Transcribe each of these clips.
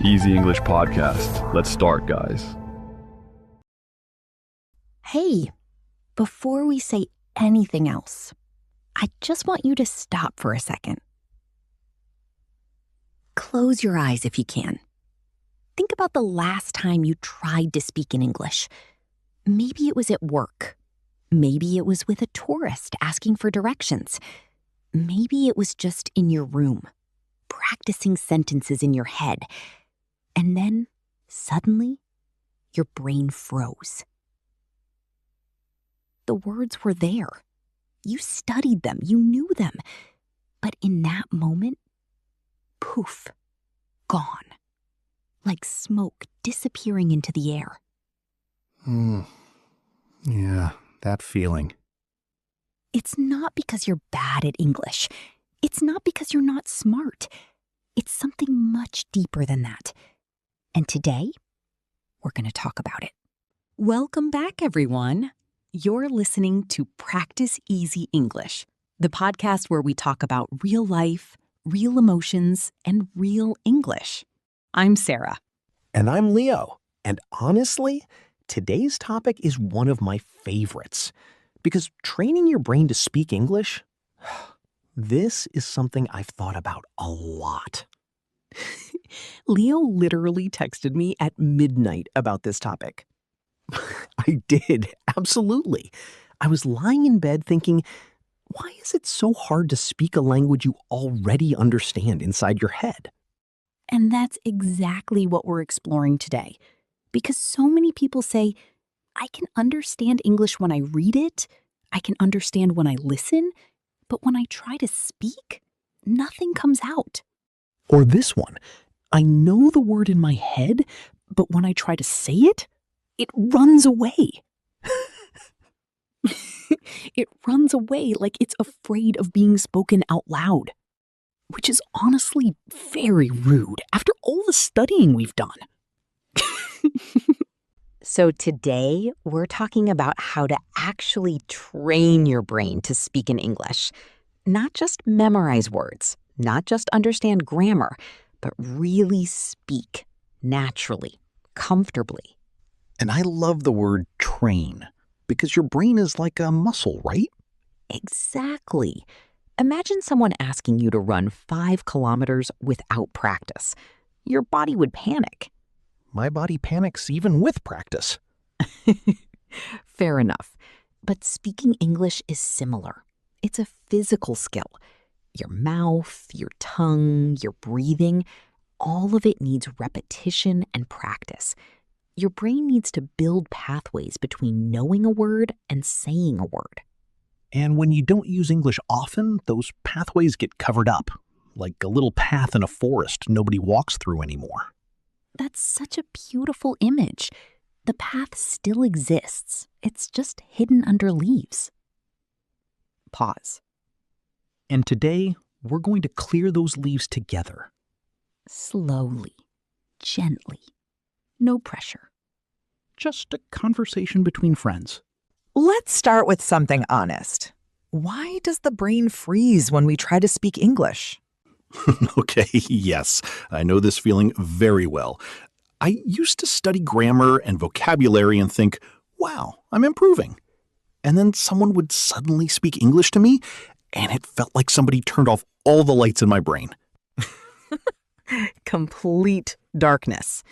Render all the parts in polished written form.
Easy English Podcast. Let's start, guys. Hey, before we say anything else, I just want you to stop for a second. Close your eyes if you can. Think about the last time you tried to speak in English. Maybe it was at work. Maybe it was with a tourist asking for directions. Maybe it was just in your room, practicing sentences in your head. And then, suddenly, your brain froze. The words were there. You studied them. You knew them. But in that moment, poof, gone. Like smoke disappearing into the air. Yeah, that feeling. It's not because you're bad at English. It's not because you're not smart. It's something much deeper than that. And today, we're going to talk about it. Welcome back, everyone. You're listening to Practice Easy English, the podcast where we talk about real life, real emotions, and real English. I'm Sarah. And I'm Leo. And honestly, today's topic is one of my favorites. Because training your brain to speak English, this is something I've thought about a lot. Leo literally texted me at midnight about this topic. I did, absolutely. I was lying in bed thinking, why is it so hard to speak a language you already understand inside your head? And that's exactly what we're exploring today. Because so many people say, I can understand English when I read it, I can understand when I listen, but when I try to speak, nothing comes out. Or this one, I know the word in my head, but when I try to say it, it runs away. It runs away like it's afraid of being spoken out loud. Which is honestly very rude after all the studying we've done. So today, we're talking about how to actually train your brain to speak in English. Not just memorize words, not just understand grammar, but really speak naturally, comfortably. And I love the word train because your brain is like a muscle, right? Exactly. Imagine someone asking you to run 5 kilometers without practice. Your body would panic. My body panics even with practice. Fair enough. But speaking English is similar. It's a physical skill. Your mouth, your tongue, your breathing, all of it needs repetition and practice. Your brain needs to build pathways between knowing a word and saying a word. And when you don't use English often, those pathways get covered up, like a little path in a forest nobody walks through anymore. That's such a beautiful image. The path still exists. It's just hidden under leaves. Pause. And today, we're going to clear those leaves together. Slowly, gently, no pressure. Just a conversation between friends. Let's start with something honest. Why does the brain freeze when we try to speak English? Okay, yes, I know this feeling very well. I used to study grammar and vocabulary and think, wow, I'm improving. And then someone would suddenly speak English to me, and it felt like somebody turned off all the lights in my brain. Complete darkness.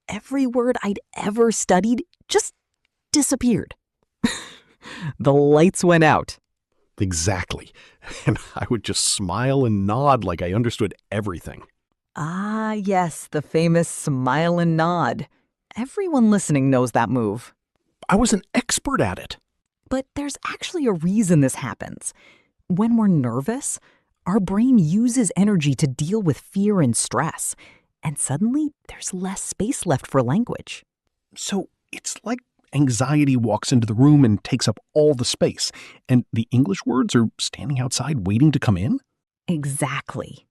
Every word I'd ever studied just disappeared. The lights went out. Exactly. And I would just smile and nod like I understood everything. Ah, yes, the famous smile and nod. Everyone listening knows that move. I was an expert at it. But there's actually a reason this happens. When we're nervous, our brain uses energy to deal with fear and stress. And suddenly, there's less space left for language. So it's like anxiety walks into the room and takes up all the space, and the English words are standing outside waiting to come in? Exactly.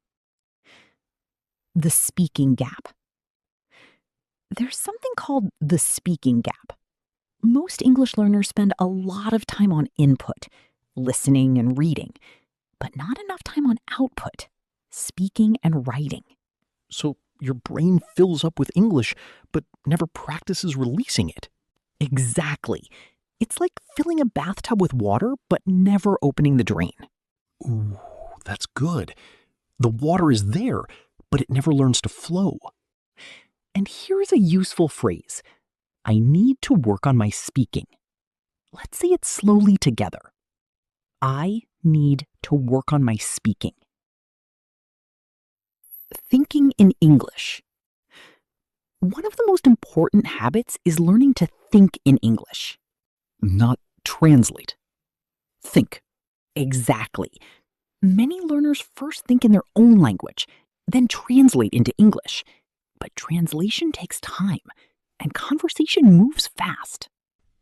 The speaking gap. There's something called the speaking gap. Most English learners spend a lot of time on input, listening and reading, but not enough time on output, speaking and writing. So your brain fills up with English but never practices releasing it. Exactly. It's like filling a bathtub with water but never opening the drain. Ooh, that's good. The water is there, but it never learns to flow. And here's a useful phrase. I need to work on my speaking. Let's say it slowly together. I need to work on my speaking. Thinking in English. One of the most important habits is learning to think in English, not translate. Think. Exactly. Many learners first think in their own language, then translate into English. But translation takes time, and conversation moves fast.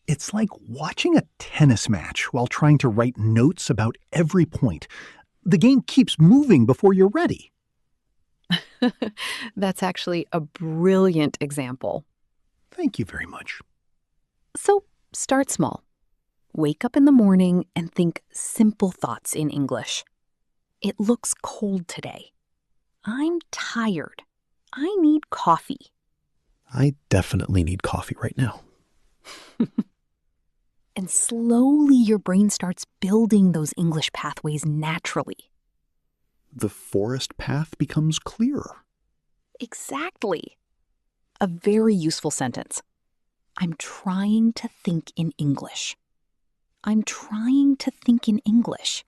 It's like watching a tennis match while trying to write notes about every point. The game keeps moving before you're ready. That's actually a brilliant example. Thank you very much. So start small. Wake up in the morning and think simple thoughts in English. It looks cold today. I'm tired. I need coffee. I definitely need coffee right now. And slowly your brain starts building those English pathways naturally. The forest path becomes clearer. Exactly. A very useful sentence. I'm trying to think in English. I'm trying to think in English.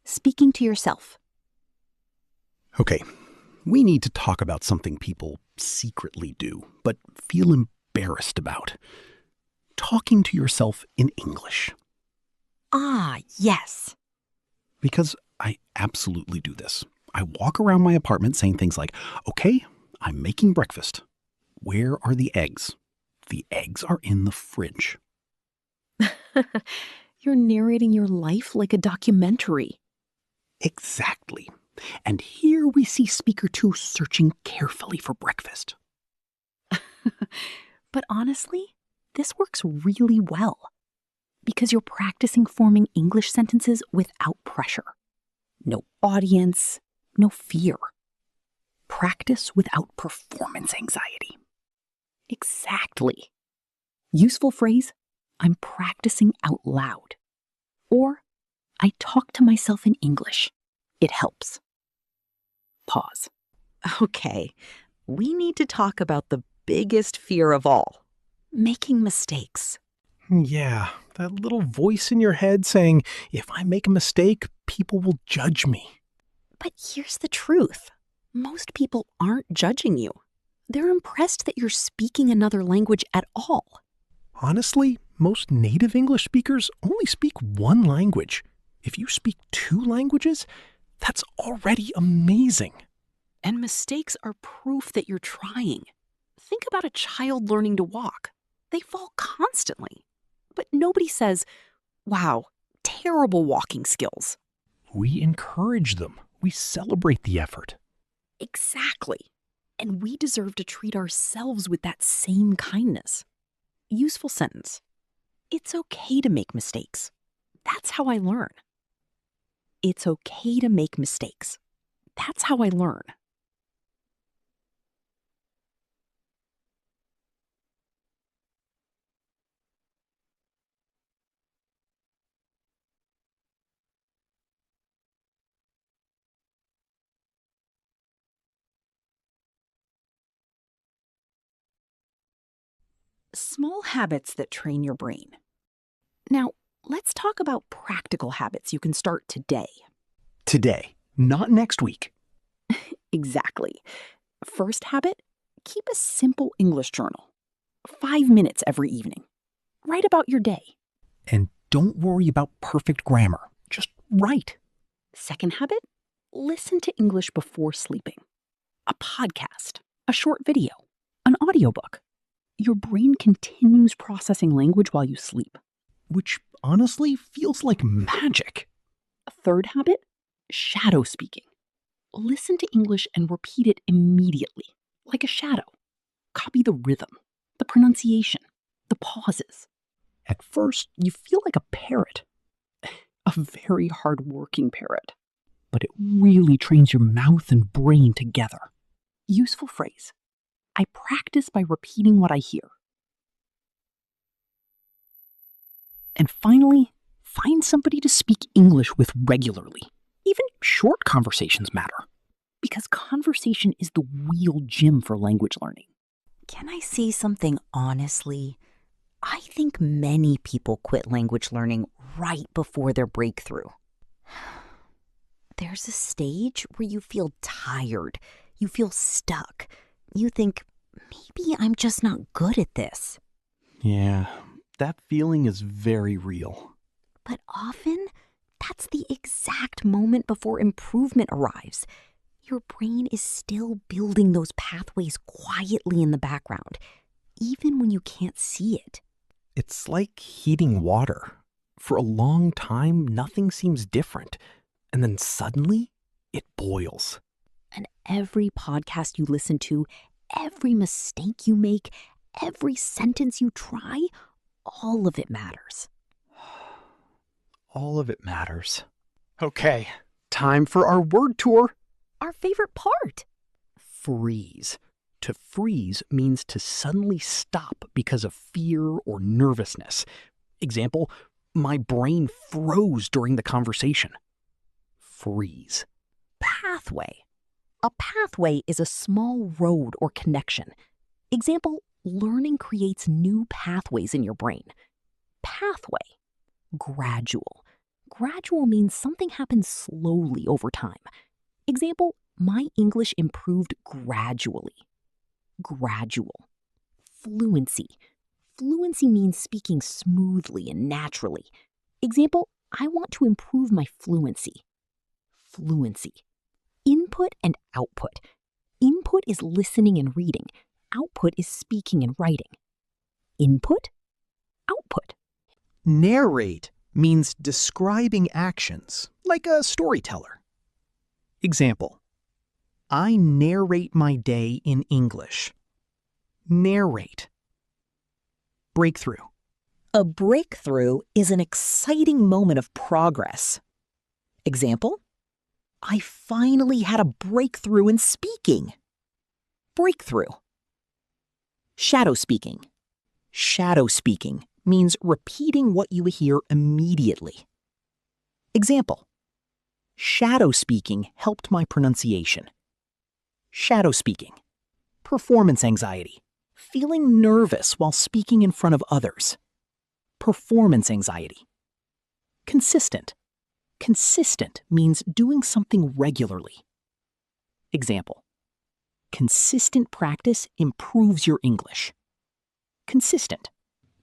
Speaking to yourself. Okay, we need to talk about something people secretly do, but feel embarrassed about. Talking to yourself in English. Ah, yes. Because I absolutely do this. I walk around my apartment saying things like, okay, I'm making breakfast. Where are the eggs? The eggs are in the fridge. You're narrating your life like a documentary. Exactly. And here we see speaker 2 searching carefully for breakfast. But honestly, this works really well because you're practicing forming English sentences without pressure. No audience, no fear. Practice without performance anxiety. Exactly. Useful phrase, I'm practicing out loud. Or, I talk to myself in English. It helps. Pause. Okay, we need to talk about the biggest fear of all, making mistakes. Yeah, that little voice in your head saying, if I make a mistake, people will judge me. But here's the truth. Most people aren't judging you. They're impressed that you're speaking another language at all. Honestly, most native English speakers only speak one language. If you speak 2 languages, that's already amazing. And mistakes are proof that you're trying. Think about a child learning to walk. They fall constantly. But nobody says, wow, terrible walking skills. We encourage them. We celebrate the effort. Exactly. And we deserve to treat ourselves with that same kindness. Useful sentence. It's okay to make mistakes. That's how I learn. It's okay to make mistakes. That's how I learn. Small habits that train your brain. Now, let's talk about practical habits you can start today. Today, not next week. Exactly. First habit, keep a simple English journal. 5 minutes every evening. Write about your day. And don't worry about perfect grammar. Just write. Second habit, listen to English before sleeping. A podcast, a short video, an audiobook. Your brain continues processing language while you sleep. Which honestly feels like magic. A third habit, shadow speaking. Listen to English and repeat it immediately, like a shadow. Copy the rhythm, the pronunciation, the pauses. At first, you feel like a parrot. A very hard-working parrot. But it really trains your mouth and brain together. Useful phrase. I practice by repeating what I hear. And finally, find somebody to speak English with regularly. Even short conversations matter, because conversation is the real gym for language learning. Can I say something honestly? I think many people quit language learning right before their breakthrough. There's a stage where you feel tired, you feel stuck. You think, maybe I'm just not good at this. Yeah, that feeling is very real. But often, that's the exact moment before improvement arrives. Your brain is still building those pathways quietly in the background, even when you can't see it. It's like heating water. For a long time, nothing seems different. And then suddenly, it boils. And every podcast you listen to, every mistake you make, every sentence you try, all of it matters. All of it matters. Okay, time for our word tour. Our favorite part. Freeze. To freeze means to suddenly stop because of fear or nervousness. Example, my brain froze during the conversation. Freeze. Pathway. A pathway is a small road or connection. Example, learning creates new pathways in your brain. Pathway. Gradual. Gradual means something happens slowly over time. Example, my English improved gradually. Gradual. Fluency. Fluency means speaking smoothly and naturally. Example, I want to improve my fluency. Fluency. Input and output. Input is listening and reading. Output is speaking and writing. Input, output. Narrate means describing actions, like a storyteller. Example, I narrate my day in English. Narrate. Breakthrough. A breakthrough is an exciting moment of progress. Example, I finally had a breakthrough in speaking. Breakthrough. Shadow speaking. Shadow speaking means repeating what you hear immediately. Example, shadow speaking helped my pronunciation. Shadow speaking. Performance anxiety. Feeling nervous while speaking in front of others. Performance anxiety. Consistent. Consistent means doing something regularly. Example, consistent practice improves your English. Consistent.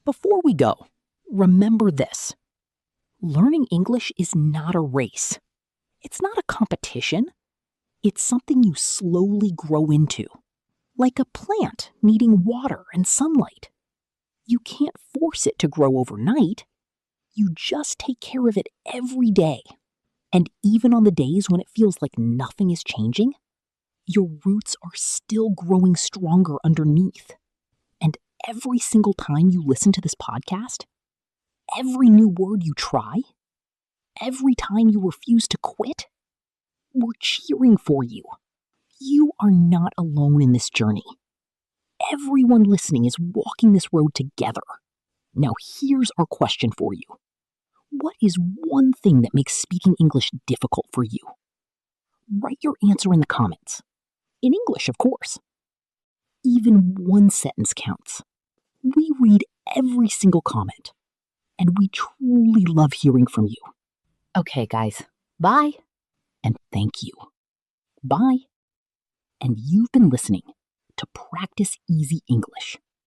Before we go, remember this. Learning English is not a race. It's not a competition. It's something you slowly grow into, like a plant needing water and sunlight. You can't force it to grow overnight. You just take care of it every day. And even on the days when it feels like nothing is changing, your roots are still growing stronger underneath. And every single time you listen to this podcast, every new word you try, every time you refuse to quit, we're cheering for you. You are not alone in this journey. Everyone listening is walking this road together. Now here's our question for you. What is one thing that makes speaking English difficult for you? Write your answer in the comments. In English, of course. Even one sentence counts. We read every single comment, and we truly love hearing from you. Okay, guys, bye, and thank you. Bye. And you've been listening to Practice Easy English.